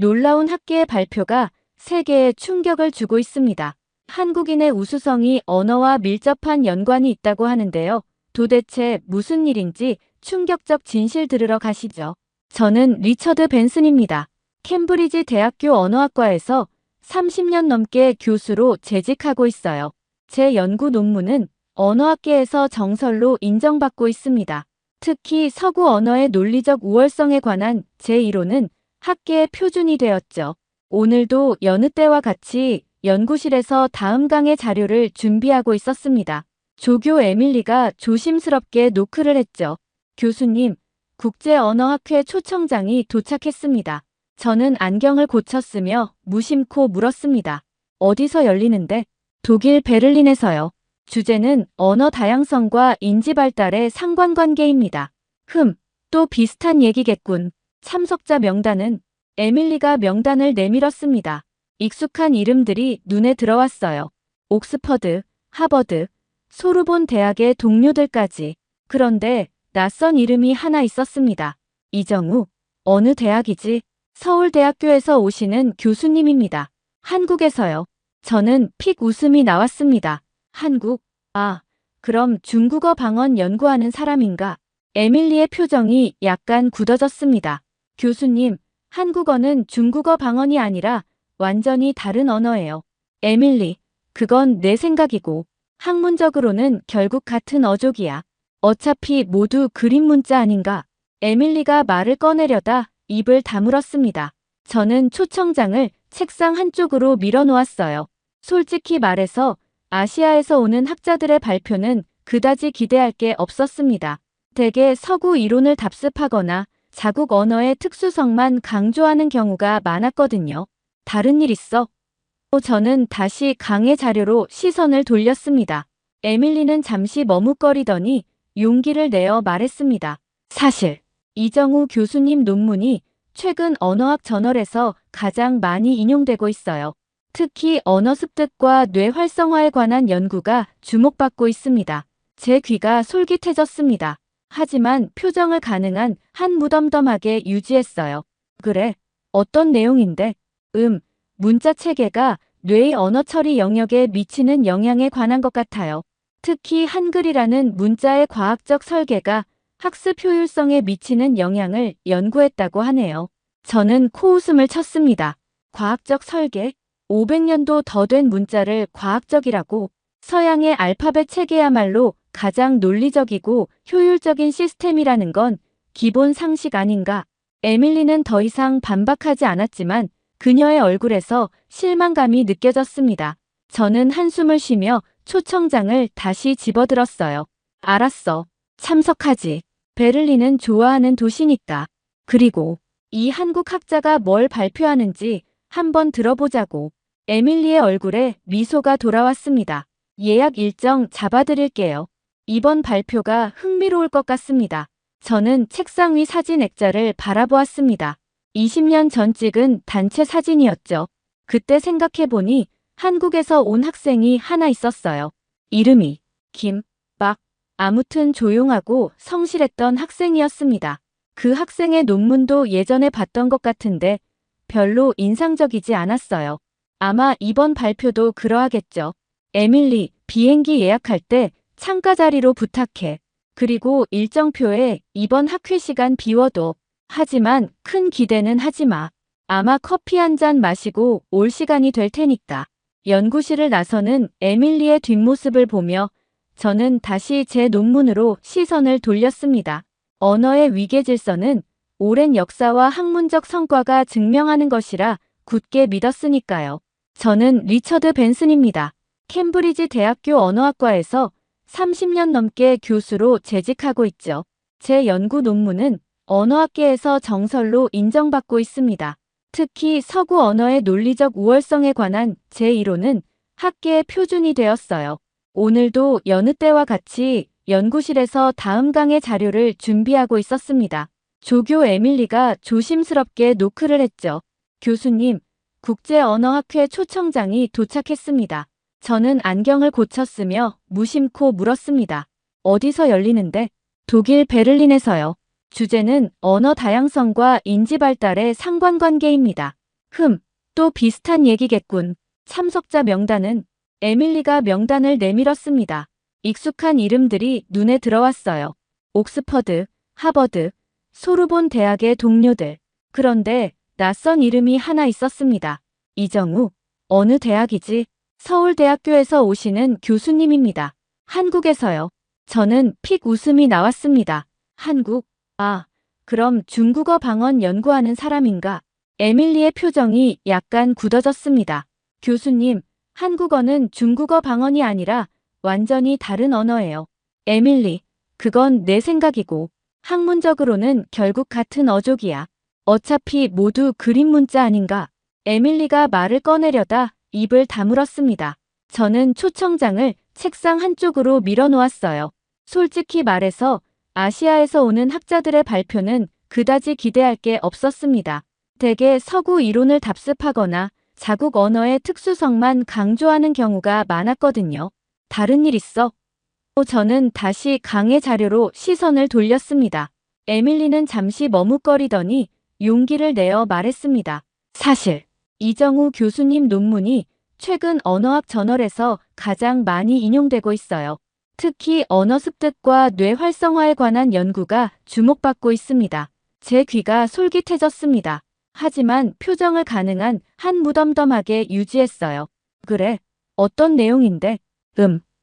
놀라운 학계의 발표가 세계에 충격을 주고 있습니다. 한국인의 우수성이 언어와 밀접한 연관이 있다고 하는데요. 도대체 무슨 일인지 충격적 진실 들으러 가시죠. 저는 리처드 벤슨입니다. 캠브리지 대학교 언어학과에서 30년 넘게 교수로 재직하고 있어요. 제 연구 논문은 언어학계에서 정설로 인정받고 있습니다. 특히 서구 언어의 논리적 우월성에 관한 제 이론은 학계의 표준이 되었죠. 오늘도 여느 때와 같이 연구실에서 다음 강의 자료를 준비하고 있었습니다. 조교 에밀리가 조심스럽게 노크를 했죠. 교수님, 국제언어학회 초청장이 도착했습니다. 저는 안경을 고쳤으며 무심코 물었습니다. 어디서 열리는데? 독일 베를린에서요. 주제는 언어 다양성과 인지 발달의 상관관계입니다. 또 비슷한 얘기겠군. 참석자 명단은 에밀리가 명단을 내밀었습니다. 익숙한 이름들이 눈에 들어왔어요. 옥스퍼드, 하버드, 소르본 대학의 동료들까지. 그런데 낯선 이름이 하나 있었습니다. 이정우. 어느 대학이지? 서울대학교에서 오시는 교수님입니다. 한국에서요. 저는 픽 웃음이 나왔습니다. 한국? 아, 그럼 중국어 방언 연구하는 사람인가? 에밀리의 표정이 약간 굳어졌습니다. 교수님, 한국어는 중국어 방언이 아니라 완전히 다른 언어예요. 에밀리, 그건 내 생각이고 학문적으로는 결국 같은 어족이야. 어차피 모두 그림 문자 아닌가? 에밀리가 말을 꺼내려다 입을 다물었습니다. 저는 초청장을 책상 한쪽으로 밀어놓았어요. 솔직히 말해서 아시아에서 오는 학자들의 발표는 그다지 기대할 게 없었습니다. 대개 서구 이론을 답습하거나 자국 언어의 특수성만 강조하는 경우가 많았거든요. 다른 일 있어? 저는 다시 강의 자료로 시선을 돌렸습니다. 에밀리는 잠시 머뭇거리더니 용기를 내어 말했습니다. 사실, 이정우 교수님 논문이 최근 언어학 저널에서 가장 많이 인용되고 있어요. 특히 언어 습득과 뇌 활성화에 관한 연구가 주목받고 있습니다. 제 귀가 솔깃해졌습니다. 하지만 표정을 가능한 한 무덤덤하게 유지했어요. 그래, 어떤 내용인데? 문자 체계가 뇌의 언어 처리 영역에 미치는 영향에 관한 것 같아요. 특히 한글이라는 문자의 과학적 설계가 학습 효율성에 미치는 영향을 연구했다고 하네요. 저는 코웃음을 쳤습니다. 과학적 설계? 500년도 더 된 문자를 과학적이라고? 서양의 알파벳 체계야말로 가장 논리적이고 효율적인 시스템이라는 건 기본 상식 아닌가? 에밀리는 더 이상 반박하지 않았지만 그녀의 얼굴에서 실망감이 느껴졌습니다. 저는 한숨을 쉬며 초청장을 다시 집어들었어요. 알았어. 참석하지. 베를린은 좋아하는 도시니까. 그리고 이 한국 학자가 뭘 발표하는지 한번 들어보자고. 에밀리의 얼굴에 미소가 돌아왔습니다. 예약 일정 잡아드릴게요. 이번 발표가 흥미로울 것 같습니다. 저는 책상 위 사진 액자를 바라보았습니다. 20년 전 찍은 단체 사진이었죠. 그때 생각해보니 한국에서 온 학생이 하나 있었어요. 이름이 김박. 아무튼 조용하고 성실했던 학생이었습니다. 그 학생의 논문도 예전에 봤던 것 같은데 별로 인상적이지 않았어요. 아마 이번 발표도 그러하겠죠. 에밀리, 비행기 예약할 때 창가 자리로 부탁해. 그리고 일정표에 이번 학회 시간 비워둬. 하지만 큰 기대는 하지 마. 아마 커피 한 잔 마시고 올 시간이 될 테니까. 연구실을 나서는 에밀리의 뒷모습을 보며 저는 다시 제 논문으로 시선을 돌렸습니다. 언어의 위계 질서는 오랜 역사와 학문적 성과가 증명하는 것이라 굳게 믿었으니까요. 저는 리처드 벤슨입니다. 캠브리지 대학교 언어학과에서 30년 넘게 교수로 재직하고 있죠. 제 연구 논문은 언어학계에서 정설로 인정받고 있습니다. 특히 서구 언어의 논리적 우월성에 관한 제 이론은 학계의 표준이 되었어요. 오늘도 여느 때와 같이 연구실에서 다음 강의 자료를 준비하고 있었습니다. 조교 에밀리가 조심스럽게 노크를 했죠. 교수님, 국제언어학회 초청장이 도착했습니다. 저는 안경을 고쳤으며 무심코 물었습니다. 어디서 열리는데? 독일 베를린에서요. 주제는 언어 다양성과 인지 발달의 상관관계입니다. 또 비슷한 얘기겠군. 참석자 명단은 에밀리가 명단을 내밀었습니다. 익숙한 이름들이 눈에 들어왔어요. 옥스퍼드, 하버드, 소르본 대학의 동료들. 그런데 낯선 이름이 하나 있었습니다. 이정우. 어느 대학이지? 서울대학교에서 오시는 교수님입니다. 한국에서요. 저는 픽 웃음이 나왔습니다. 한국? 아, 그럼 중국어 방언 연구하는 사람인가? 에밀리의 표정이 약간 굳어졌습니다. 교수님, 한국어는 중국어 방언이 아니라 완전히 다른 언어예요. 에밀리, 그건 내 생각이고 학문적으로는 결국 같은 어족이야. 어차피 모두 그림 문자 아닌가? 에밀리가 말을 꺼내려다 입을 다물었습니다. 저는 초청장을 책상 한쪽으로 밀어놓았어요. 솔직히 말해서 아시아에서 오는 학자들의 발표는 그다지 기대할 게 없었습니다. 대개 서구 이론을 답습하거나 자국 언어의 특수성만 강조하는 경우가 많았거든요. 다른 일 있어? 저는 다시 강의 자료로 시선을 돌렸습니다. 에밀리는 잠시 머뭇거리더니 용기를 내어 말했습니다. 사실 이정우 교수님 논문이 최근 언어학 저널에서 가장 많이 인용되고 있어요. 특히 언어 습득과 뇌 활성화에 관한 연구가 주목받고 있습니다. 제 귀가 솔깃해졌습니다. 하지만 표정을 가능한 한 무덤덤하게 유지했어요. 그래? 어떤 내용인데?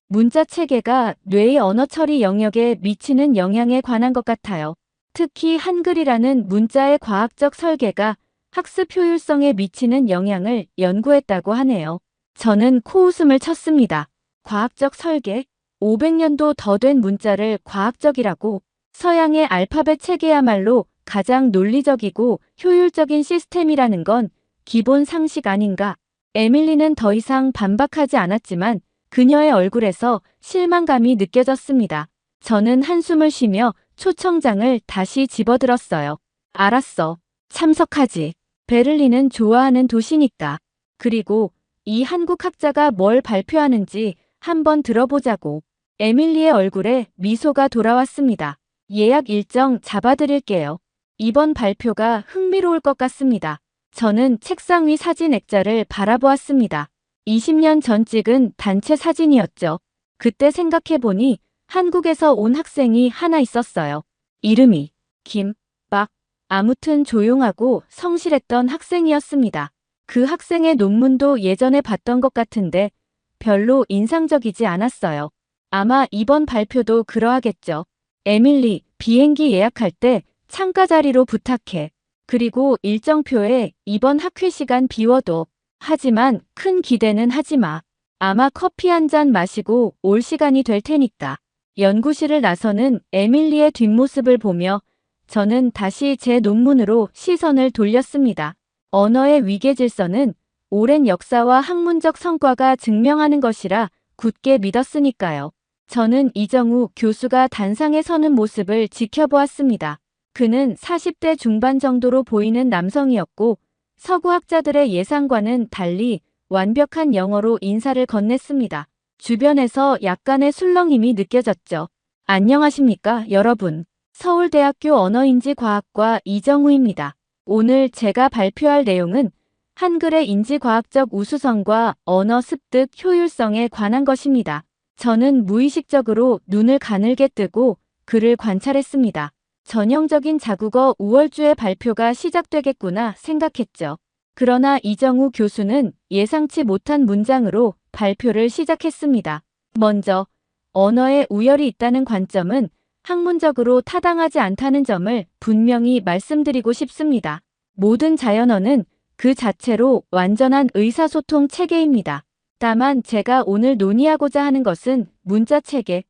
문자 체계가 뇌의 언어 처리 영역에 미치는 영향에 관한 것 같아요. 특히 한글이라는 문자의 과학적 설계가 학습 효율성에 미치는 영향을 연구했다고 하네요. 저는 코웃음을 쳤습니다. 과학적 설계? 500년도 더 된 문자를 과학적이라고? 서양의 알파벳 체계야말로 가장 논리적이고 효율적인 시스템이라는 건 기본 상식 아닌가? 에밀리는 더 이상 반박하지 않았지만 그녀의 얼굴에서 실망감이 느껴졌습니다. 저는 한숨을 쉬며 초청장을 다시 집어들었어요. 알았어. 참석하지. 베를린은 좋아하는 도시니까. 그리고 이 한국 학자가 뭘 발표하는지 한번 들어보자고. 에밀리의 얼굴에 미소가 돌아왔습니다. 예약 일정 잡아드릴게요. 이번 발표가 흥미로울 것 같습니다. 저는 책상 위 사진 액자를 바라보았습니다. 20년 전 찍은 단체 사진이었죠. 그때 생각해보니 한국에서 온 학생이 하나 있었어요. 이름이 김박. 아무튼 조용하고 성실했던 학생이었습니다. 그 학생의 논문도 예전에 봤던 것 같은데 별로 인상적이지 않았어요. 아마 이번 발표도 그러하겠죠. 에밀리, 비행기 예약할 때 창가 자리로 부탁해. 그리고 일정표에 이번 학회 시간 비워둬. 하지만 큰 기대는 하지 마. 아마 커피 한 잔 마시고 올 시간이 될 테니까. 연구실을 나서는 에밀리의 뒷모습을 보며 저는 다시 제 논문으로 시선을 돌렸습니다. 언어의 위계질서는 오랜 역사와 학문적 성과가 증명하는 것이라 굳게 믿었으니까요. 저는 이정우 교수가 단상에 서는 모습을 지켜보았습니다. 그는 40대 중반 정도로 보이는 남성이었고 서구 학자들의 예상과는 달리 완벽한 영어로 인사를 건넸습니다. 주변에서 약간의 술렁임이 느껴졌죠. 안녕하십니까, 여러분. 서울대학교 언어인지과학과 이정우입니다. 오늘 제가 발표할 내용은 한글의 인지과학적 우수성과 언어 습득 효율성에 관한 것입니다. 저는 무의식적으로 눈을 가늘게 뜨고 그를 관찰했습니다. 전형적인 자국어 우월주의 발표가 시작되겠구나 생각했죠. 그러나 이정우 교수는 예상치 못한 문장으로 발표를 시작했습니다. 먼저, 언어에 우열이 있다는 관점은 학문적으로 타당하지 않다는 점을 분명히 말씀드리고 싶습니다. 모든 자연어는 그 자체로 완전한 의사소통 체계입니다. 다만 제가 오늘 논의하고자 하는 것은 문자 체계,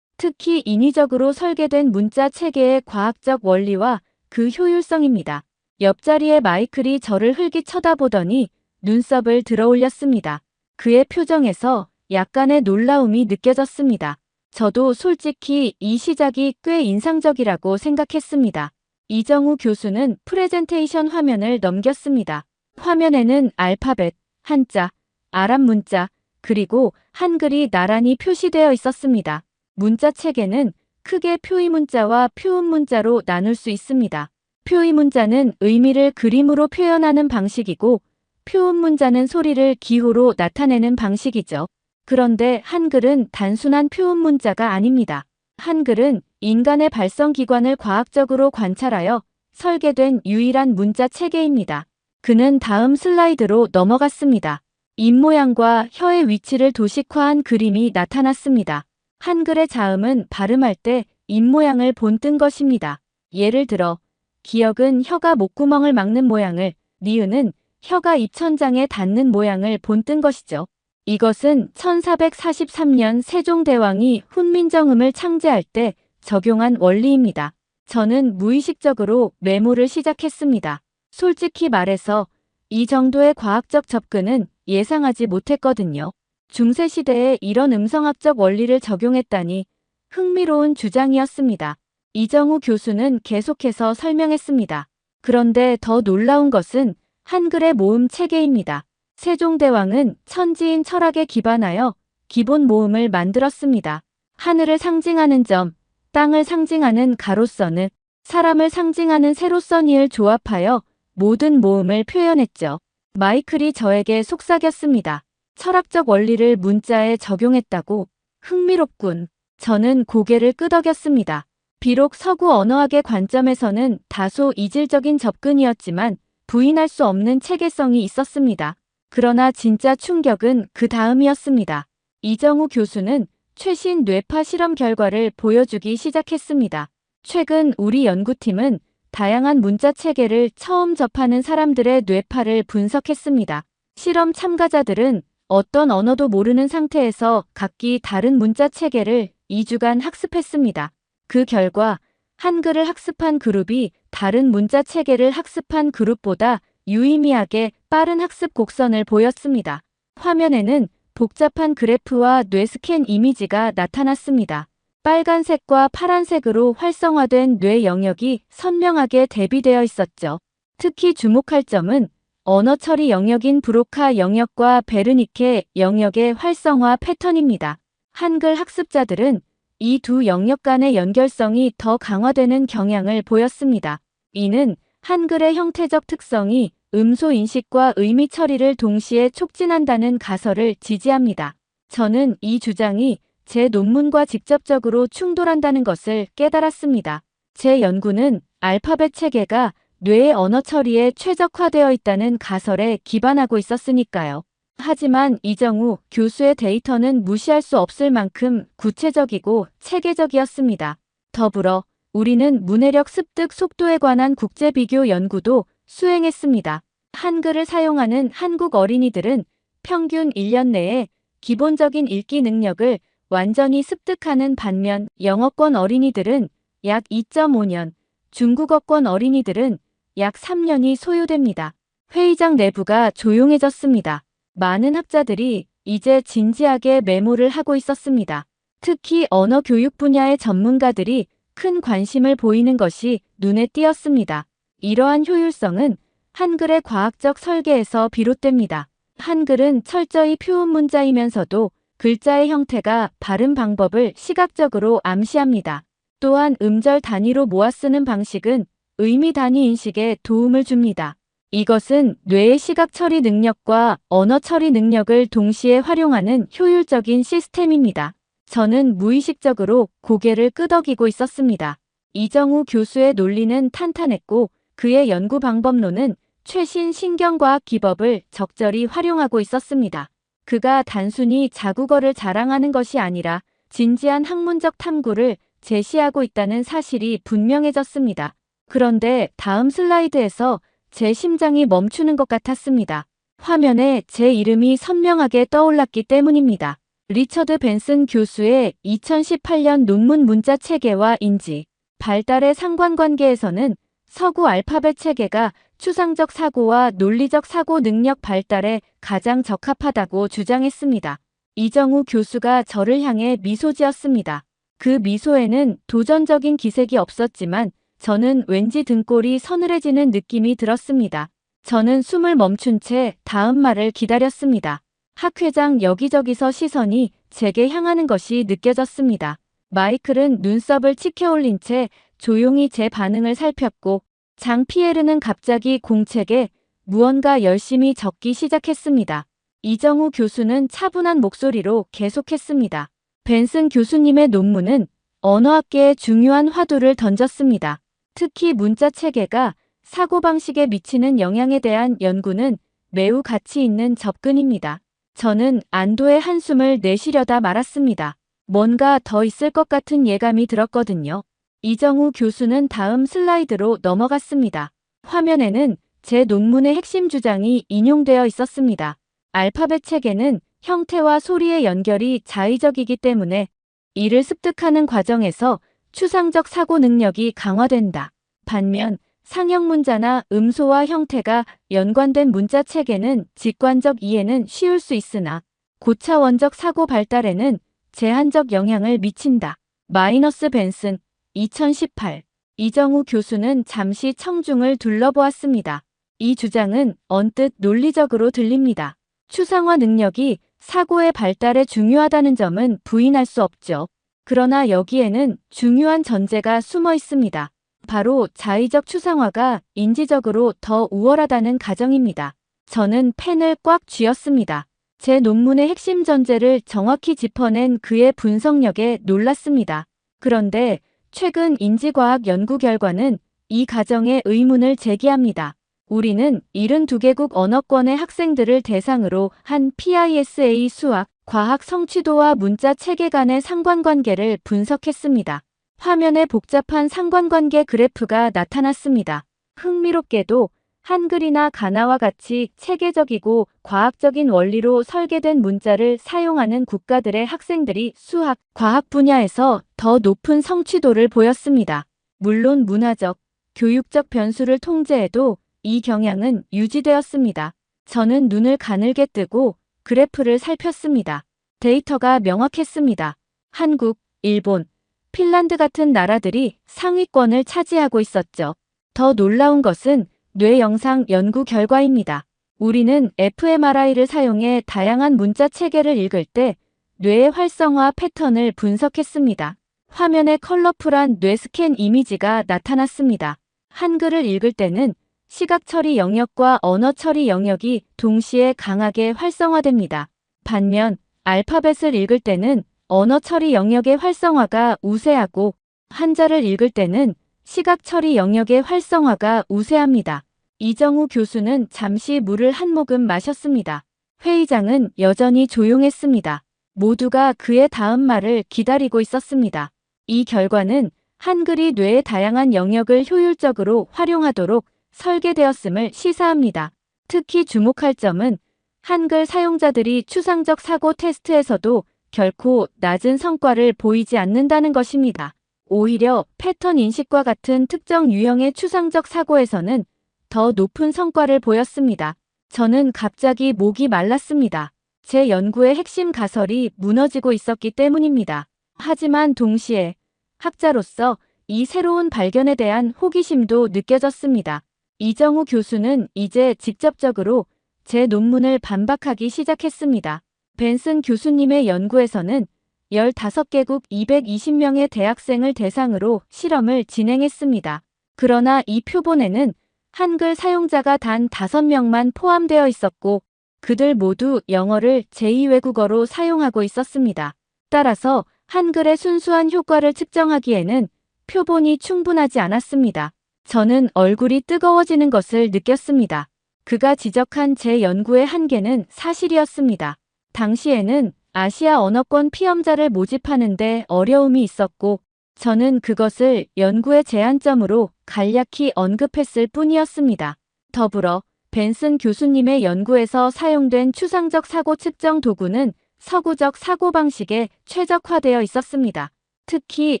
특히 인위적으로 설계된 문자 체계의 과학적 원리와 그 효율성입니다. 옆자리의 마이클이 저를 흘기 쳐다보더니 눈썹을 들어 올렸습니다. 그의 표정에서 약간의 놀라움이 느껴졌습니다. 저도 솔직히 이 시작이 꽤 인상적이라고 생각했습니다. 이정우 교수는 프레젠테이션 화면을 넘겼습니다. 화면에는 알파벳, 한자, 아랍 문자, 그리고 한글이 나란히 표시되어 있었습니다. 문자 체계는 크게 표의 문자와 표음 문자로 나눌 수 있습니다. 표의 문자는 의미를 그림으로 표현하는 방식이고 표음 문자는 소리를 기호로 나타내는 방식이죠. 그런데 한글은 단순한 표음 문자가 아닙니다. 한글은 인간의 발성기관을 과학적으로 관찰하여 설계된 유일한 문자 체계입니다. 그는 다음 슬라이드로 넘어갔습니다. 입모양과 혀의 위치를 도식화한 그림이 나타났습니다. 한글의 자음은 발음할 때 입모양을 본뜬 것입니다. 예를 들어 기역은 혀가 목구멍을 막는 모양을, 니은은 혀가 입천장에 닿는 모양을 본뜬 것이죠. 이것은 1443년 세종대왕이 훈민정음을 창제할 때 적용한 원리입니다. 저는 무의식적으로 메모를 시작했습니다. 솔직히 말해서 이 정도의 과학적 접근은 예상하지 못했거든요. 중세시대에 이런 음성학적 원리를 적용했다니 흥미로운 주장이었습니다. 이정우 교수는 계속해서 설명했습니다. 그런데 더 놀라운 것은 한글의 모음 체계입니다. 세종대왕은 천지인 철학에 기반하여 기본 모음을 만들었습니다. 하늘을 상징하는 점, 땅을 상징하는 가로서는, 사람을 상징하는 세로서니을 조합하여 모든 모음을 표현했죠. 마이클이 저에게 속삭였습니다. 철학적 원리를 문자에 적용했다고? 흥미롭군. 저는 고개를 끄덕였습니다. 비록 서구 언어학의 관점에서는 다소 이질적인 접근이었지만 부인할 수 없는 체계성이 있었습니다. 그러나 진짜 충격은 그 다음이었습니다. 이정우 교수는 최신 뇌파 실험 결과를 보여주기 시작했습니다. 최근 우리 연구팀은 다양한 문자 체계를 처음 접하는 사람들의 뇌파를 분석했습니다. 실험 참가자들은 어떤 언어도 모르는 상태에서 각기 다른 문자 체계를 2주간 학습했습니다. 그 결과 한글을 학습한 그룹이 다른 문자 체계를 학습한 그룹보다 유의미하게 빠른 학습 곡선을 보였습니다. 화면에는 복잡한 그래프와 뇌 스캔 이미지가 나타났습니다. 빨간색과 파란색으로 활성화된 뇌 영역이 선명하게 대비되어 있었죠. 특히 주목할 점은 언어 처리 영역인 브로카 영역과 베르니케 영역의 활성화 패턴입니다. 한글 학습자들은 이 두 영역 간의 연결성이 더 강화되는 경향을 보였습니다. 이는 한글의 형태적 특성이 음소 인식과 의미 처리를 동시에 촉진한다는 가설을 지지합니다. 저는 이 주장이 제 논문과 직접적으로 충돌한다는 것을 깨달았습니다. 제 연구는 알파벳 체계가 뇌의 언어 처리에 최적화되어 있다는 가설에 기반하고 있었으니까요. 하지만 이정우 교수의 데이터는 무시할 수 없을 만큼 구체적이고 체계적이었습니다. 더불어 우리는 문해력 습득 속도에 관한 국제 비교 연구도 수행했습니다. 한글을 사용하는 한국 어린이들은 평균 1년 내에 기본적인 읽기 능력을 완전히 습득하는 반면 영어권 어린이들은 약 2.5년, 중국어권 어린이들은 약 3년이 소요됩니다. 회의장 내부가 조용해졌습니다. 많은 학자들이 이제 진지하게 메모를 하고 있었습니다. 특히 언어 교육 분야의 전문가들이 큰 관심을 보이는 것이 눈에 띄었습니다. 이러한 효율성은 한글의 과학적 설계에서 비롯됩니다. 한글은 철저히 표음 문자이면서도 글자의 형태가 발음 방법을 시각적으로 암시합니다. 또한 음절 단위로 모아 쓰는 방식은 의미 단위 인식에 도움을 줍니다. 이것은 뇌의 시각 처리 능력과 언어 처리 능력을 동시에 활용하는 효율적인 시스템입니다. 저는 무의식적으로 고개를 끄덕이고 있었습니다. 이정우 교수의 논리는 탄탄했고 그의 연구 방법론은 최신 신경과학 기법을 적절히 활용하고 있었습니다. 그가 단순히 자국어를 자랑하는 것이 아니라 진지한 학문적 탐구를 제시하고 있다는 사실이 분명해졌습니다. 그런데 다음 슬라이드에서 제 심장이 멈추는 것 같았습니다. 화면에 제 이름이 선명하게 떠올랐기 때문입니다. 리처드 벤슨 교수의 2018년 논문 문자 체계와 인지, 발달의 상관관계에서는 서구 알파벳 체계가 추상적 사고와 논리적 사고 능력 발달에 가장 적합하다고 주장했습니다. 이정우 교수가 저를 향해 미소 지었습니다. 그 미소에는 도전적인 기색이 없었지만 저는 왠지 등골이 서늘해지는 느낌이 들었습니다. 저는 숨을 멈춘 채 다음 말을 기다렸습니다. 학회장 여기저기서 시선이 제게 향하는 것이 느껴졌습니다. 마이클은 눈썹을 치켜올린 채 조용히 제 반응을 살폈고 장 피에르는 갑자기 공책에 무언가 열심히 적기 시작했습니다. 이정우 교수는 차분한 목소리로 계속했습니다. 벤슨 교수님의 논문은 언어학계에 중요한 화두를 던졌습니다. 특히 문자 체계가 사고방식에 미치는 영향에 대한 연구는 매우 가치 있는 접근입니다. 저는 안도의 한숨을 내쉬려다 말았습니다. 뭔가 더 있을 것 같은 예감이 들었거든요. 이정우 교수는 다음 슬라이드로 넘어갔습니다. 화면에는 제 논문의 핵심 주장이 인용되어 있었습니다. 알파벳 체계는 형태와 소리의 연결이 자의적이기 때문에 이를 습득하는 과정에서 추상적 사고 능력이 강화된다. 반면 상형 문자나 음소와 형태가 연관된 문자 체계는 직관적 이해는 쉬울 수 있으나 고차원적 사고 발달에는 제한적 영향을 미친다. 마이너스 벤슨 2018 이정우 교수는 잠시 청중을 둘러보았습니다. 이 주장은 언뜻 논리적으로 들립니다. 추상화 능력이 사고의 발달에 중요하다는 점은 부인할 수 없죠. 그러나 여기에는 중요한 전제가 숨어 있습니다. 바로 자의적 추상화가 인지적으로 더 우월하다는 가정입니다. 저는 펜을 꽉 쥐었습니다. 제 논문의 핵심 전제를 정확히 짚어낸 그의 분석력에 놀랐습니다. 그런데 최근 인지과학 연구 결과는 이 가정에 의문을 제기합니다. 우리는 72개국 언어권의 학생들을 대상으로 한 PISA 수학, 과학 성취도와 문자 체계 간의 상관관계를 분석했습니다. 화면에 복잡한 상관관계 그래프가 나타났습니다. 흥미롭게도 한글이나 가나와 같이 체계적이고 과학적인 원리로 설계된 문자를 사용하는 국가들의 학생들이 수학, 과학 분야에서 더 높은 성취도를 보였습니다. 물론 문화적, 교육적 변수를 통제해도 이 경향은 유지되었습니다. 저는 눈을 가늘게 뜨고 그래프를 살폈습니다. 데이터가 명확했습니다. 한국, 일본, 핀란드 같은 나라들이 상위권을 차지하고 있었죠. 더 놀라운 것은 뇌 영상 연구 결과입니다. 우리는 fMRI를 사용해 다양한 문자 체계를 읽을 때 뇌의 활성화 패턴을 분석했습니다. 화면에 컬러풀한 뇌 스캔 이미지가 나타났습니다. 한글을 읽을 때는 시각 처리 영역과 언어 처리 영역이 동시에 강하게 활성화됩니다. 반면 알파벳을 읽을 때는 언어 처리 영역의 활성화가 우세하고 한자를 읽을 때는 시각 처리 영역의 활성화가 우세합니다. 이정우 교수는 잠시 물을 한 모금 마셨습니다. 회의장은 여전히 조용했습니다. 모두가 그의 다음 말을 기다리고 있었습니다. 이 결과는 한글이 뇌의 다양한 영역을 효율적으로 활용하도록 설계되었음을 시사합니다. 특히 주목할 점은 한글 사용자들이 추상적 사고 테스트에서도 결코 낮은 성과를 보이지 않는다는 것입니다. 오히려 패턴 인식과 같은 특정 유형의 추상적 사고에서는 더 높은 성과를 보였습니다. 저는 갑자기 목이 말랐습니다. 제 연구의 핵심 가설이 무너지고 있었기 때문입니다. 하지만 동시에 학자로서 이 새로운 발견에 대한 호기심도 느껴졌습니다. 이정우 교수는 이제 직접적으로 제 논문을 반박하기 시작했습니다. 벤슨 교수님의 연구에서는 15개국 220명의 대학생을 대상으로 실험을 진행했습니다. 그러나 이 표본에는 한글 사용자가 단 5명만 포함되어 있었고 그들 모두 영어를 제2외국어로 사용하고 있었습니다. 따라서 한글의 순수한 효과를 측정하기에는 표본이 충분하지 않았습니다. 저는 얼굴이 뜨거워지는 것을 느꼈습니다. 그가 지적한 제 연구의 한계는 사실이었습니다. 당시에는 아시아 언어권 피험자를 모집하는 데 어려움이 있었고 저는 그것을 연구의 제한점으로 간략히 언급했을 뿐이었습니다. 더불어 벤슨 교수님의 연구에서 사용된 추상적 사고 측정 도구는 서구적 사고방식에 최적화되어 있었습니다. 특히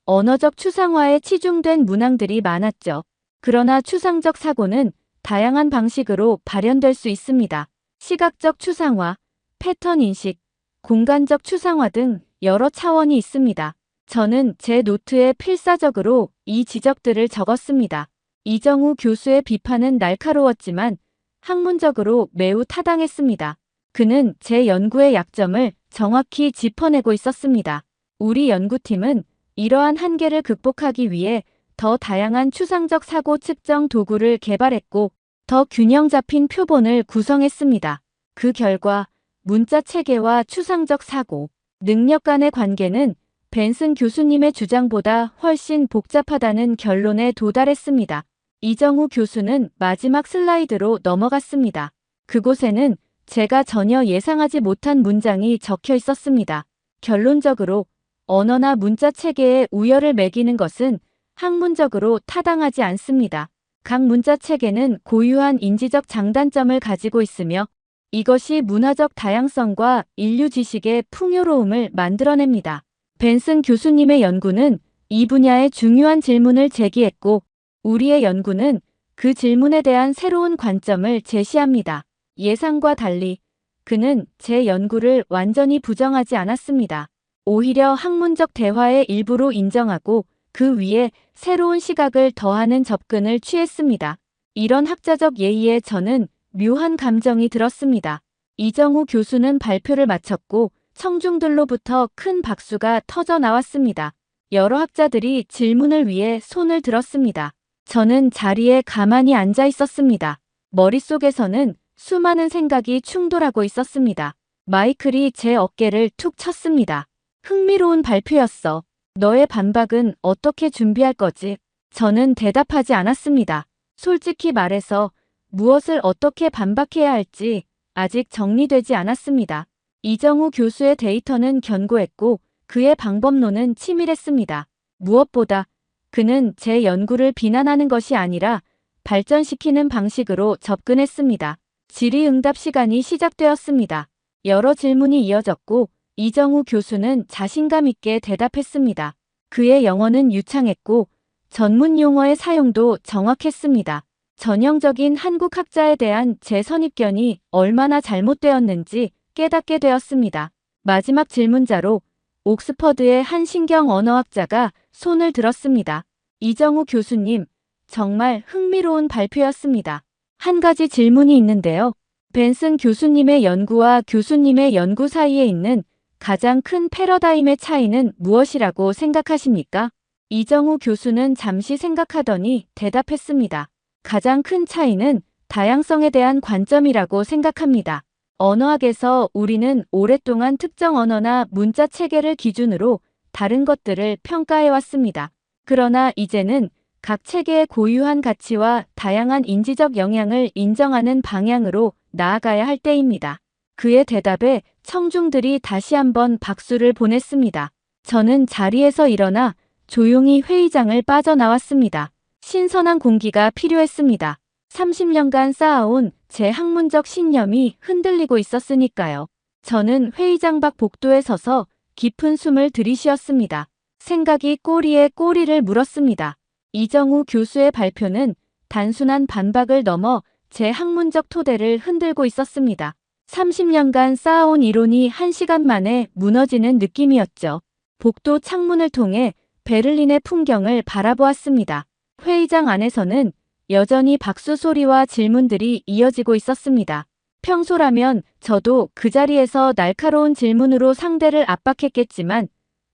언어적 추상화에 치중된 문항들이 많았죠. 그러나 추상적 사고는 다양한 방식으로 발현될 수 있습니다. 시각적 추상화, 패턴 인식, 공간적 추상화 등 여러 차원이 있습니다. 저는 제 노트에 필사적으로 이 지적들을 적었습니다. 이정우 교수의 비판은 날카로웠지만 학문적으로 매우 타당했습니다. 그는 제 연구의 약점을 정확히 짚어내고 있었습니다. 우리 연구팀은 이러한 한계를 극복하기 위해 더 다양한 추상적 사고 측정 도구를 개발했고 더 균형 잡힌 표본을 구성했습니다. 그 결과 문자 체계와 추상적 사고, 능력 간의 관계는 벤슨 교수님의 주장보다 훨씬 복잡하다는 결론에 도달했습니다. 이정우 교수는 마지막 슬라이드로 넘어갔습니다. 그곳에는 제가 전혀 예상하지 못한 문장이 적혀 있었습니다. 결론적으로 언어나 문자 체계에 우열을 매기는 것은 학문적으로 타당하지 않습니다. 각 문자 체계는 고유한 인지적 장단점을 가지고 있으며 이것이 문화적 다양성과 인류 지식의 풍요로움을 만들어냅니다. 벤슨 교수님의 연구는 이 분야에 중요한 질문을 제기했고 우리의 연구는 그 질문에 대한 새로운 관점을 제시합니다. 예상과 달리 그는 제 연구를 완전히 부정하지 않았습니다. 오히려 학문적 대화의 일부로 인정하고 그 위에 새로운 시각을 더하는 접근을 취했습니다. 이런 학자적 예의에 저는 묘한 감정이 들었습니다. 이정우 교수는 발표를 마쳤고 청중들로부터 큰 박수가 터져 나왔습니다. 여러 학자들이 질문을 위해 손을 들었습니다. 저는 자리에 가만히 앉아 있었습니다. 머릿속에서는 수많은 생각이 충돌하고 있었습니다. 마이클이 제 어깨를 툭 쳤습니다. 흥미로운 발표였어. 너의 반박은 어떻게 준비할 거지? 저는 대답하지 않았습니다. 솔직히 말해서 무엇을 어떻게 반박해야 할지 아직 정리되지 않았습니다. 이정우 교수의 데이터는 견고했고 그의 방법론은 치밀했습니다. 무엇보다 그는 제 연구를 비난하는 것이 아니라 발전시키는 방식으로 접근했습니다. 질의응답 시간이 시작되었습니다. 여러 질문이 이어졌고 이정우 교수는 자신감 있게 대답했습니다. 그의 영어는 유창했고 전문 용어의 사용도 정확했습니다. 전형적인 한국 학자에 대한 제 선입견이 얼마나 잘못되었는지 깨닫게 되었습니다. 마지막 질문자로 옥스퍼드의 한 신경 언어학자가 손을 들었습니다. 이정우 교수님, 정말 흥미로운 발표였습니다. 한 가지 질문이 있는데요. 벤슨 교수님의 연구와 교수님의 연구 사이에 있는 가장 큰 패러다임의 차이는 무엇이라고 생각하십니까? 이정우 교수는 잠시 생각하더니 대답했습니다. 가장 큰 차이는 다양성에 대한 관점이라고 생각합니다. 언어학에서 우리는 오랫동안 특정 언어나 문자 체계를 기준으로 다른 것들을 평가해왔습니다. 그러나 이제는 각 체계의 고유한 가치와 다양한 인지적 영향을 인정하는 방향으로 나아가야 할 때입니다. 그의 대답에 청중들이 다시 한번 박수를 보냈습니다. 저는 자리에서 일어나 조용히 회의장을 빠져나왔습니다. 신선한 공기가 필요했습니다. 30년간 쌓아온 제 학문적 신념이 흔들리고 있었으니까요. 저는 회의장 밖 복도에 서서 깊은 숨을 들이쉬었습니다. 생각이 꼬리에 꼬리를 물었습니다. 이정우 교수의 발표는 단순한 반박을 넘어 제 학문적 토대를 흔들고 있었습니다. 30년간 쌓아온 이론이 1시간 만에 무너지는 느낌이었죠. 복도 창문을 통해 베를린의 풍경을 바라보았습니다. 회의장 안에서는 여전히 박수 소리와 질문들이 이어지고 있었습니다. 평소라면 저도 그 자리에서 날카로운 질문으로 상대를 압박했겠지만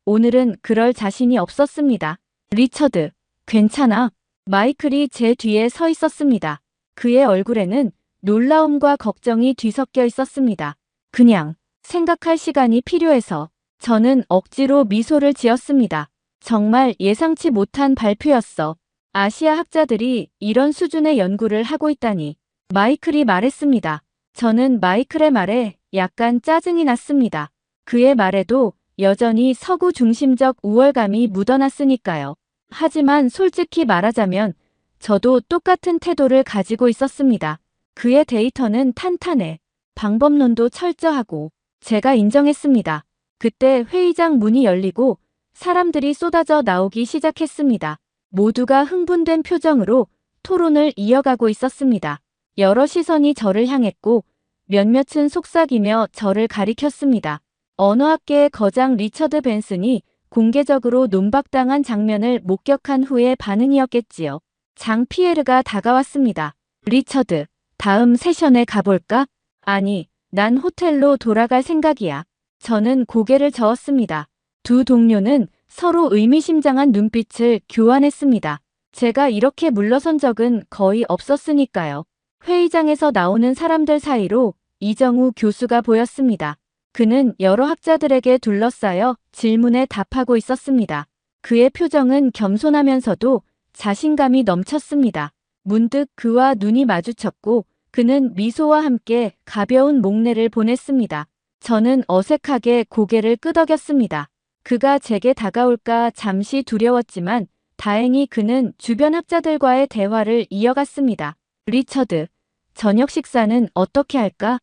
오늘은 그럴 자신이 없었습니다. 리처드, 괜찮아? 마이클이 제 뒤에 서 있었습니다. 그의 얼굴에는 놀라움과 걱정이 뒤섞여 있었습니다. 그냥 생각할 시간이 필요해서 저는 억지로 미소를 지었습니다. 정말 예상치 못한 발표였어. 아시아 학자들이 이런 수준의 연구를 하고 있다니. 마이클이 말했습니다. 저는 마이클의 말에 약간 짜증이 났습니다. 그의 말에도 여전히 서구 중심적 우월감이 묻어났으니까요. 하지만 솔직히 말하자면 저도 똑같은 태도를 가지고 있었습니다. 그의 데이터는 탄탄해. 방법론도 철저하고 제가 인정했습니다. 그때 회의장 문이 열리고 사람들이 쏟아져 나오기 시작했습니다. 모두가 흥분된 표정으로 토론을 이어가고 있었습니다. 여러 시선이 저를 향했고 몇몇은 속삭이며 저를 가리켰습니다. 언어학계의 거장 리처드 벤슨이 공개적으로 논박당한 장면을 목격한 후의 반응이었겠지요. 장 피에르가 다가왔습니다. 리처드, 다음 세션에 가볼까? 아니, 난 호텔로 돌아갈 생각이야. 저는 고개를 저었습니다. 두 동료는 서로 의미심장한 눈빛을 교환했습니다. 제가 이렇게 물러선 적은 거의 없었으니까요. 회의장에서 나오는 사람들 사이로 이정우 교수가 보였습니다. 그는 여러 학자들에게 둘러싸여 질문에 답하고 있었습니다. 그의 표정은 겸손하면서도 자신감이 넘쳤습니다. 문득 그와 눈이 마주쳤고 그는 미소와 함께 가벼운 목례를 보냈습니다. 저는 어색하게 고개를 끄덕였습니다. 그가 제게 다가올까 잠시 두려웠지만 다행히 그는 주변 학자들과의 대화를 이어갔습니다. 리처드, 저녁 식사는 어떻게 할까?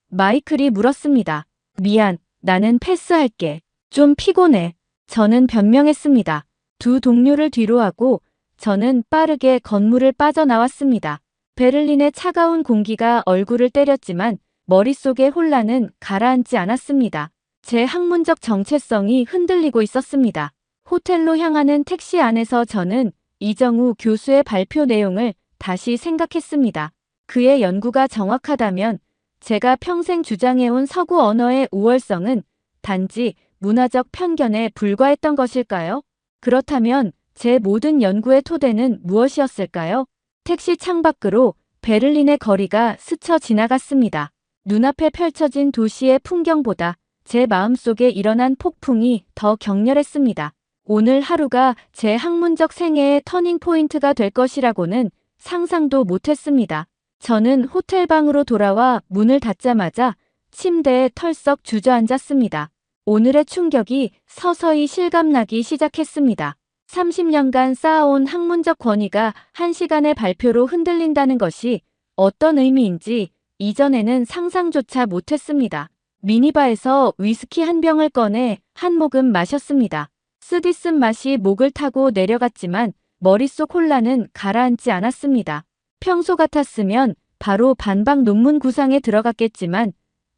마이클이 물었습니다. 미안, 나는 패스할게. 좀 피곤해. 저는 변명했습니다. 두 동료를 뒤로하고 저는 빠르게 건물을 빠져나왔습니다. 베를린의 차가운 공기가 얼굴을 때렸지만 머릿속의 혼란은 가라앉지 않았습니다. 제 학문적 정체성이 흔들리고 있었습니다. 호텔로 향하는 택시 안에서 저는 이정우 교수의 발표 내용을 다시 생각했습니다. 그의 연구가 정확하다면 제가 평생 주장해온 서구 언어의 우월성은 단지 문화적 편견에 불과했던 것일까요? 그렇다면 제 모든 연구의 토대는 무엇이었을까요? 택시 창밖으로 베를린의 거리가 스쳐 지나갔습니다. 눈앞에 펼쳐진 도시의 풍경보다 제 마음속에 일어난 폭풍이 더 격렬했습니다. 오늘 하루가 제 학문적 생애의 터닝 포인트가 될 것이라고는 상상도 못했습니다. 저는 호텔방으로 돌아와 문을 닫자마자 침대에 털썩 주저앉았습니다. 오늘의 충격이 서서히 실감나기 시작했습니다. 30년간 쌓아온 학문적 권위가 한시간의 발표로 흔들린다는 것이 어떤 의미인지 이전에는 상상조차 못했습니다. 미니바에서 위스키 한 병을 꺼내 한 모금 마셨습니다. 쓰디쓴 맛이 목을 타고 내려갔지만 머릿속 혼란은 가라앉지 않았습니다. 평소 같았으면 바로 반박 논문 구상에 들어갔겠지만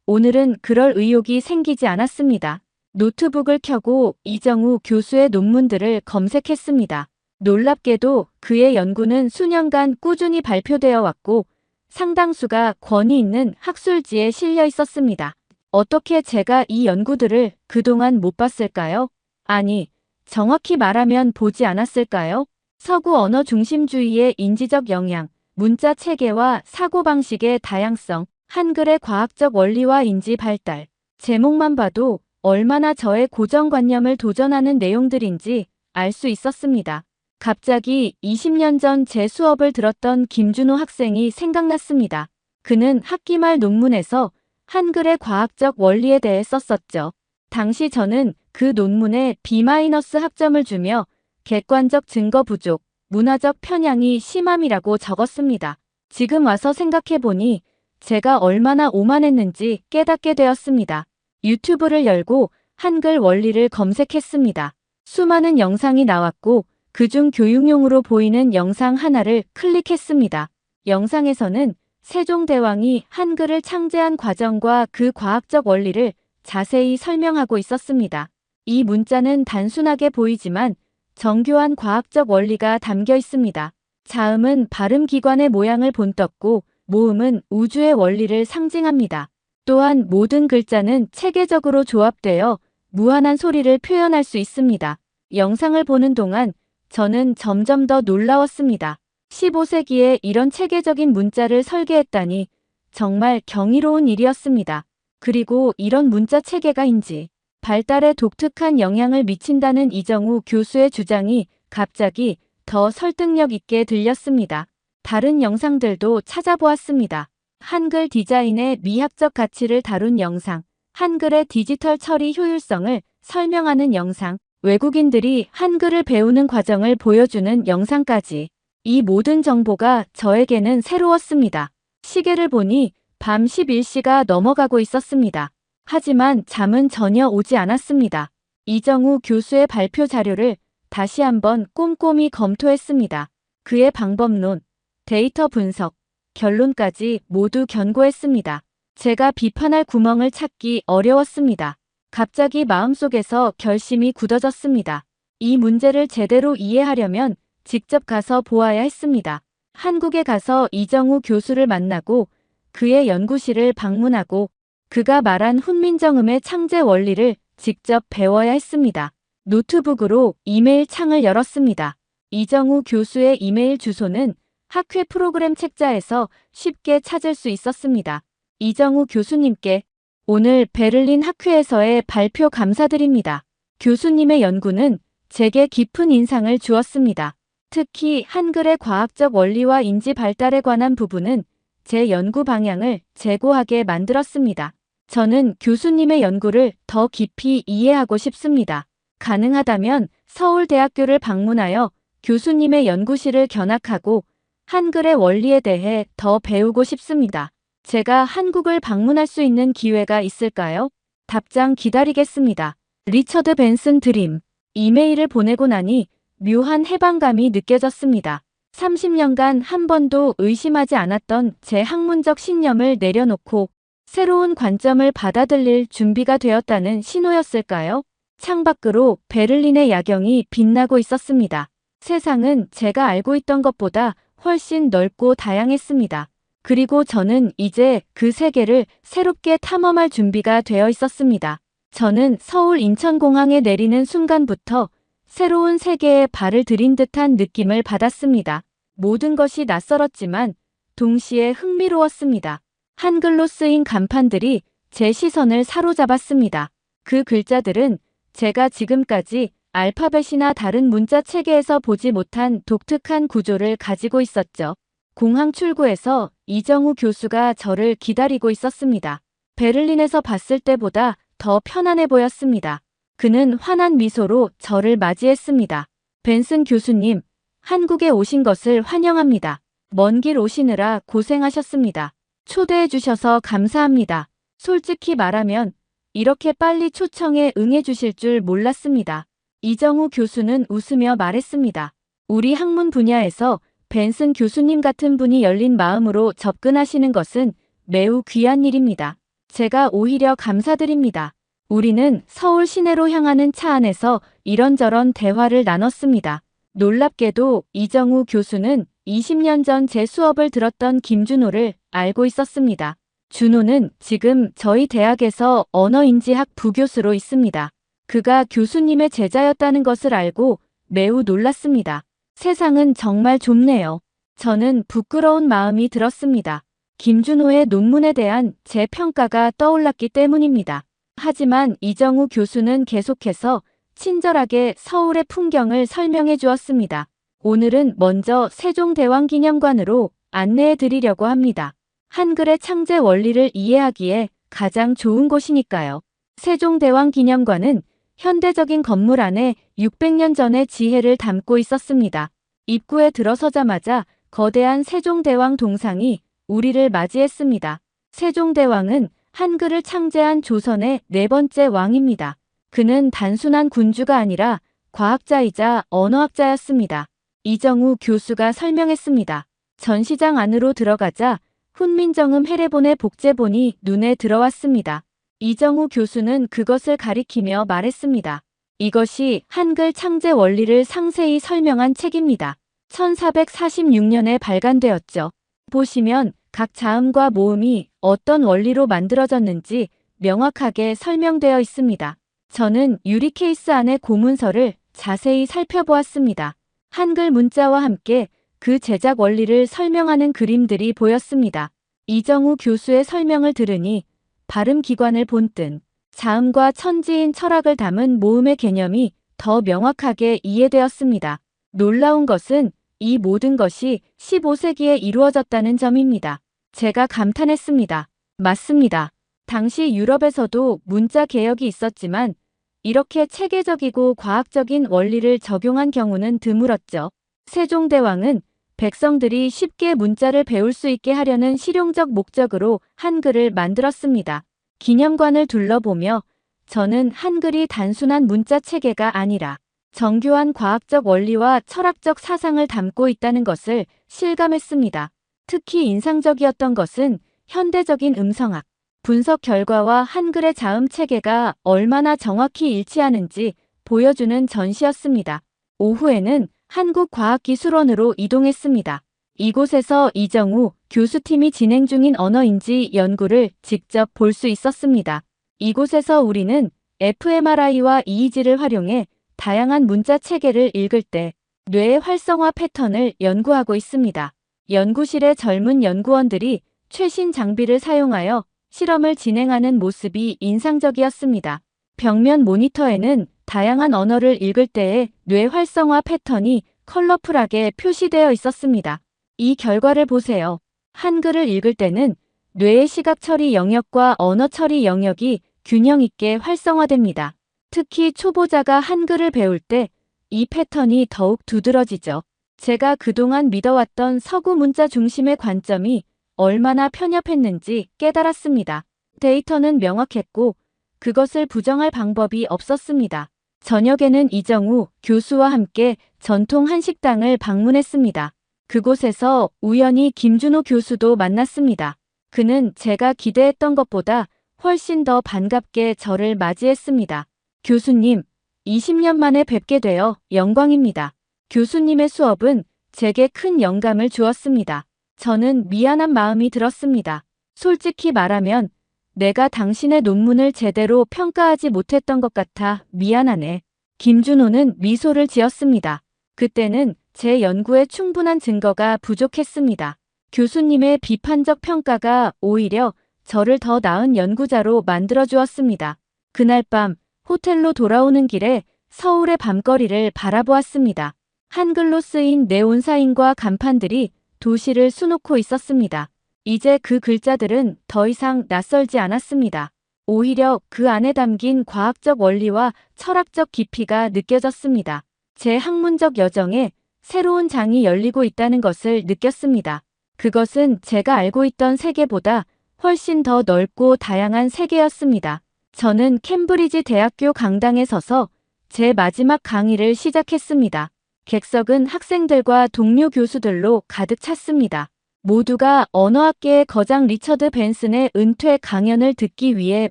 오늘은 그럴 의욕이 생기지 않았습니다. 노트북을 켜고 이정우 교수의 논문들을 검색했습니다. 놀랍게도 그의 연구는 수년간 꾸준히 발표되어 왔고 상당수가 권위 있는 학술지에 실려 있었습니다. 어떻게 제가 이 연구들을 그동안 못 봤을까요? 아니, 정확히 말하면 보지 않았을까요? 서구 언어 중심주의의 인지적 영향, 문자 체계와 사고방식의 다양성, 한글의 과학적 원리와 인지 발달. 제목만 봐도 얼마나 저의 고정관념을 도전하는 내용들인지 알 수 있었습니다. 갑자기 20년 전 제 수업을 들었던 김준호 학생이 생각났습니다. 그는 학기 말 논문에서 한글의 과학적 원리에 대해 썼었죠. 당시 저는 그 논문에 B- 학점을 주며 객관적 증거 부족, 문화적 편향이 심함이라고 적었습니다. 지금 와서 생각해보니 제가 얼마나 오만했는지 깨닫게 되었습니다. 유튜브를 열고 한글 원리를 검색했습니다. 수많은 영상이 나왔고 그중 교육용으로 보이는 영상 하나를 클릭했습니다. 영상에서는 세종대왕이 한글을 창제한 과정과 그 과학적 원리를 자세히 설명하고 있었습니다. 이 문자는 단순하게 보이지만 정교한 과학적 원리가 담겨 있습니다. 자음은 발음기관의 모양을 본떴고 모음은 우주의 원리를 상징합니다. 또한 모든 글자는 체계적으로 조합되어 무한한 소리를 표현할 수 있습니다. 영상을 보는 동안 저는 점점 더 놀라웠습니다. 15세기에 이런 체계적인 문자를 설계했다니 정말 경이로운 일이었습니다. 그리고 이런 문자 체계가인지 발달에 독특한 영향을 미친다는 이정우 교수의 주장이 갑자기 더 설득력 있게 들렸습니다. 다른 영상들도 찾아보았습니다. 한글 디자인의 미학적 가치를 다룬 영상, 한글의 디지털 처리 효율성을 설명하는 영상, 외국인들이 한글을 배우는 과정을 보여주는 영상까지. 이 모든 정보가 저에게는 새로웠습니다. 시계를 보니 밤 11시가 넘어가고 있었습니다. 하지만 잠은 전혀 오지 않았습니다. 이정우 교수의 발표 자료를 다시 한번 꼼꼼히 검토했습니다. 그의 방법론, 데이터 분석, 결론까지 모두 견고했습니다. 제가 비판할 구멍을 찾기 어려웠습니다. 갑자기 마음속에서 결심이 굳어졌습니다. 이 문제를 제대로 이해하려면 직접 가서 보아야 했습니다. 한국에 가서 이정우 교수를 만나고 그의 연구실을 방문하고 그가 말한 훈민정음의 창제 원리를 직접 배워야 했습니다. 노트북으로 이메일 창을 열었습니다. 이정우 교수의 이메일 주소는 학회 프로그램 책자에서 쉽게 찾을 수 있었습니다. 이정우 교수님께 오늘 베를린 학회에서의 발표 감사드립니다. 교수님의 연구는 제게 깊은 인상을 주었습니다. 특히 한글의 과학적 원리와 인지 발달에 관한 부분은 제 연구 방향을 제고하게 만들었습니다. 저는 교수님의 연구를 더 깊이 이해하고 싶습니다. 가능하다면 서울대학교를 방문하여 교수님의 연구실을 견학하고 한글의 원리에 대해 더 배우고 싶습니다. 제가 한국을 방문할 수 있는 기회가 있을까요? 답장 기다리겠습니다. 리처드 벤슨 드림. 이메일을 보내고 나니 묘한 해방감이 느껴졌습니다. 30년간 한 번도 의심하지 않았던 제 학문적 신념을 내려놓고 새로운 관점을 받아들일 준비가 되었다는 신호였을까요? 창밖으로 베를린의 야경이 빛나고 있었습니다. 세상은 제가 알고 있던 것보다 훨씬 넓고 다양했습니다. 그리고 저는 이제 그 세계를 새롭게 탐험할 준비가 되어 있었습니다. 저는 서울 인천공항에 내리는 순간부터 새로운 세계에 발을 들인 듯한 느낌을 받았습니다. 모든 것이 낯설었지만 동시에 흥미로웠습니다. 한글로 쓰인 간판들이 제 시선을 사로잡았습니다. 그 글자들은 제가 지금까지 알파벳이나 다른 문자 체계에서 보지 못한 독특한 구조를 가지고 있었죠. 공항 출구에서 이정우 교수가 저를 기다리고 있었습니다. 베를린에서 봤을 때보다 더 편안해 보였습니다. 그는 환한 미소로 저를 맞이했습니다. 벤슨 교수님, 한국에 오신 것을 환영합니다. 먼 길 오시느라 고생하셨습니다. 초대해 주셔서 감사합니다. 솔직히 말하면 이렇게 빨리 초청에 응해 주실 줄 몰랐습니다. 이정우 교수는 웃으며 말했습니다. 우리 학문 분야에서 벤슨 교수님 같은 분이 열린 마음으로 접근하시는 것은 매우 귀한 일입니다. 제가 오히려 감사드립니다. 우리는 서울 시내로 향하는 차 안에서 이런저런 대화를 나눴습니다. 놀랍게도 이정우 교수는 20년 전 제 수업을 들었던 김준호를 알고 있었습니다. 준호는 지금 저희 대학에서 언어인지학 부교수로 있습니다. 그가 교수님의 제자였다는 것을 알고 매우 놀랐습니다. 세상은 정말 좁네요. 저는 부끄러운 마음이 들었습니다. 김준호의 논문에 대한 제 평가가 떠올랐기 때문입니다. 하지만 이정우 교수는 계속해서 친절하게 서울의 풍경을 설명해 주었습니다. 오늘은 먼저 세종대왕기념관으로 안내해 드리려고 합니다. 한글의 창제 원리를 이해하기에 가장 좋은 곳이니까요. 세종대왕기념관은 현대적인 건물 안에 600년 전의 지혜를 담고 있었습니다. 입구에 들어서자마자 거대한 세종대왕 동상이 우리를 맞이했습니다. 세종대왕은 한글을 창제한 조선의 네 번째 왕입니다. 그는 단순한 군주가 아니라 과학자이자 언어학자였습니다. 이정우 교수가 설명했습니다. 전시장 안으로 들어가자 훈민정음 해례본의 복제본이 눈에 들어왔습니다. 이정우 교수는 그것을 가리키며 말했습니다. 이것이 한글 창제 원리를 상세히 설명한 책입니다. 1446년에 발간되었죠. 보시면 각 자음과 모음이 어떤 원리로 만들어졌는지 명확하게 설명되어 있습니다. 저는 유리 케이스 안의 고문서를 자세히 살펴보았습니다. 한글 문자와 함께 그 제작 원리를 설명하는 그림들이 보였습니다. 이정우 교수의 설명을 들으니 발음기관을 본뜬 자음과 천지인 철학을 담은 모음의 개념이 더 명확하게 이해되었습니다. 놀라운 것은 이 모든 것이 15세기에 이루어졌다는 점입니다. 제가 감탄했습니다. 맞습니다. 당시 유럽에서도 문자 개혁이 있었지만 이렇게 체계적이고 과학적인 원리를 적용한 경우는 드물었죠. 세종대왕은 백성들이 쉽게 문자를 배울 수 있게 하려는 실용적 목적으로 한글을 만들었습니다. 기념관을 둘러보며 저는 한글이 단순한 문자 체계가 아니라 정교한 과학적 원리와 철학적 사상을 담고 있다는 것을 실감했습니다. 특히 인상적이었던 것은 현대적인 음성학, 분석 결과와 한글의 자음 체계가 얼마나 정확히 일치하는지 보여주는 전시였습니다. 오후에는 한국과학기술원으로 이동했습니다. 이곳에서 이정우 교수팀이 진행 중인 언어인지 연구를 직접 볼 수 있었습니다. 이곳에서 우리는 fMRI와 EEG를 활용해 다양한 문자 체계를 읽을 때 뇌의 활성화 패턴을 연구하고 있습니다. 연구실의 젊은 연구원들이 최신 장비를 사용하여 실험을 진행하는 모습이 인상적이었습니다. 벽면 모니터에는 다양한 언어를 읽을 때의 뇌 활성화 패턴이 컬러풀하게 표시되어 있었습니다. 이 결과를 보세요. 한글을 읽을 때는 뇌의 시각 처리 영역과 언어 처리 영역이 균형 있게 활성화됩니다. 특히 초보자가 한글을 배울 때 이 패턴이 더욱 두드러지죠. 제가 그동안 믿어왔던 서구 문자 중심의 관점이 얼마나 편협했는지 깨달았습니다. 데이터는 명확했고 그것을 부정할 방법이 없었습니다. 저녁에는 이정우 교수와 함께 전통 한식당을 방문했습니다. 그곳에서 우연히 김준호 교수도 만났습니다. 그는 제가 기대했던 것보다 훨씬 더 반갑게 저를 맞이했습니다. 교수님, 20년 만에 뵙게 되어 영광입니다. 교수님의 수업은 제게 큰 영감을 주었습니다. 저는 미안한 마음이 들었습니다. 솔직히 말하면 내가 당신의 논문을 제대로 평가하지 못했던 것 같아 미안하네. 김준호는 미소를 지었습니다. 그때는 제 연구에 충분한 증거가 부족했습니다. 교수님의 비판적 평가가 오히려 저를 더 나은 연구자로 만들어 주었습니다. 그날 밤 호텔로 돌아오는 길에 서울의 밤거리를 바라보았습니다. 한글로 쓰인 네온 사인과 간판들이 도시를 수놓고 있었습니다. 이제 그 글자들은 더 이상 낯설지 않았습니다. 오히려 그 안에 담긴 과학적 원리와 철학적 깊이가 느껴졌습니다. 제 학문적 여정에 새로운 장이 열리고 있다는 것을 느꼈습니다. 그것은 제가 알고 있던 세계보다 훨씬 더 넓고 다양한 세계였습니다. 저는 캠브리지 대학교 강당에 서서 제 마지막 강의를 시작했습니다. 객석은 학생들과 동료 교수들로 가득 찼습니다. 모두가 언어학계의 거장 리처드 벤슨의 은퇴 강연을 듣기 위해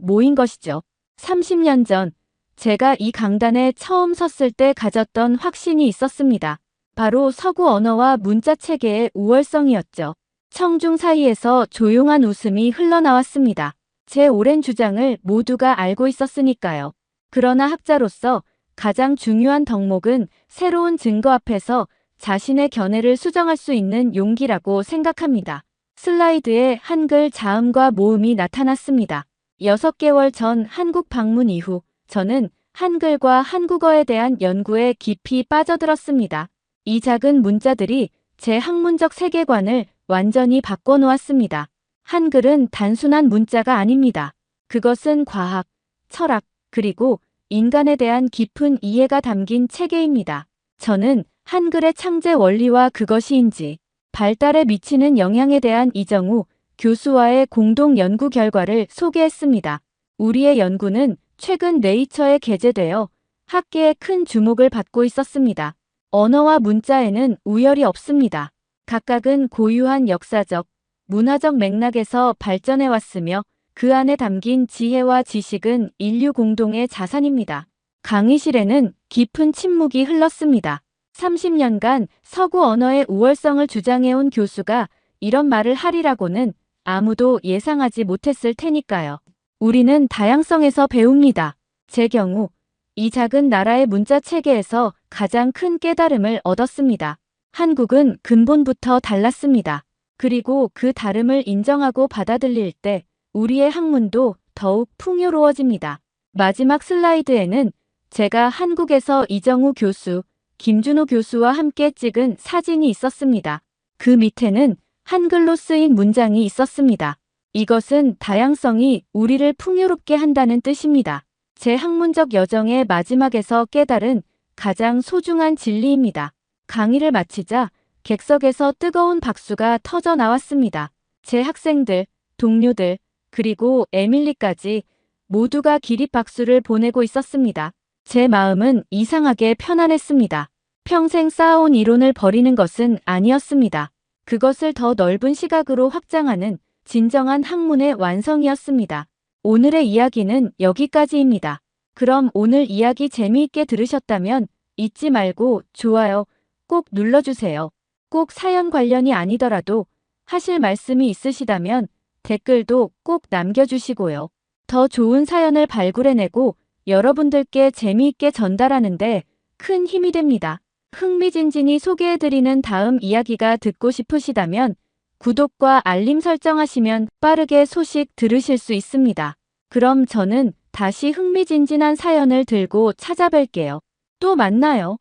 모인 것이죠. 30년 전 제가 이 강단에 처음 섰을 때 가졌던 확신이 있었습니다. 바로 서구 언어와 문자 체계의 우월성이었죠. 청중 사이에서 조용한 웃음이 흘러나왔습니다. 제 오랜 주장을 모두가 알고 있었으니까요. 그러나 학자로서 가장 중요한 덕목은 새로운 증거 앞에서 자신의 견해를 수정할 수 있는 용기라고 생각합니다. 슬라이드에 한글 자음과 모음이 나타났습니다. 6개월 전 한국 방문 이후 저는 한글과 한국어에 대한 연구에 깊이 빠져들었습니다. 이 작은 문자들이 제 학문적 세계관을 완전히 바꿔놓았습니다. 한글은 단순한 문자가 아닙니다. 그것은 과학, 철학, 그리고 인간에 대한 깊은 이해가 담긴 체계입니다. 저는 한글의 창제 원리와 그것이인지 발달에 미치는 영향에 대한 이정우 교수와의 공동 연구 결과를 소개했습니다. 우리의 연구는 최근 네이처에 게재되어 학계의 큰 주목을 받고 있었습니다. 언어와 문자에는 우열이 없습니다. 각각은 고유한 역사적, 문화적 맥락에서 발전해왔으며 그 안에 담긴 지혜와 지식은 인류 공동의 자산입니다. 강의실에는 깊은 침묵이 흘렀습니다. 30년간 서구 언어의 우월성을 주장해온 교수가 이런 말을 하리라고는 아무도 예상하지 못했을 테니까요. 우리는 다양성에서 배웁니다. 제 경우 이 작은 나라의 문자 체계에서 가장 큰 깨달음을 얻었습니다. 한국은 근본부터 달랐습니다. 그리고 그 다름을 인정하고 받아들일 때 우리의 학문도 더욱 풍요로워집니다. 마지막 슬라이드에는 제가 한국에서 이정우 교수, 김준호 교수와 함께 찍은 사진이 있었습니다. 그 밑에는 한글로 쓰인 문장이 있었습니다. 이것은 다양성이 우리를 풍요롭게 한다는 뜻입니다. 제 학문적 여정의 마지막에서 깨달은 가장 소중한 진리입니다. 강의를 마치자 객석에서 뜨거운 박수가 터져 나왔습니다. 제 학생들, 동료들, 그리고 에밀리까지 모두가 기립박수를 보내고 있었습니다. 제 마음은 이상하게 편안했습니다. 평생 쌓아온 이론을 버리는 것은 아니었습니다. 그것을 더 넓은 시각으로 확장하는 진정한 학문의 완성이었습니다. 오늘의 이야기는 여기까지입니다. 그럼 오늘 이야기 재미있게 들으셨다면 잊지 말고 좋아요 꼭 눌러주세요. 꼭 사연 관련이 아니더라도 하실 말씀이 있으시다면 댓글도 꼭 남겨주시고요. 더 좋은 사연을 발굴해내고 여러분들께 재미있게 전달하는데 큰 힘이 됩니다. 흥미진진히 소개해드리는 다음 이야기가 듣고 싶으시다면 구독과 알림 설정하시면 빠르게 소식 들으실 수 있습니다. 그럼 저는 다시 흥미진진한 사연을 들고 찾아뵐게요. 또 만나요.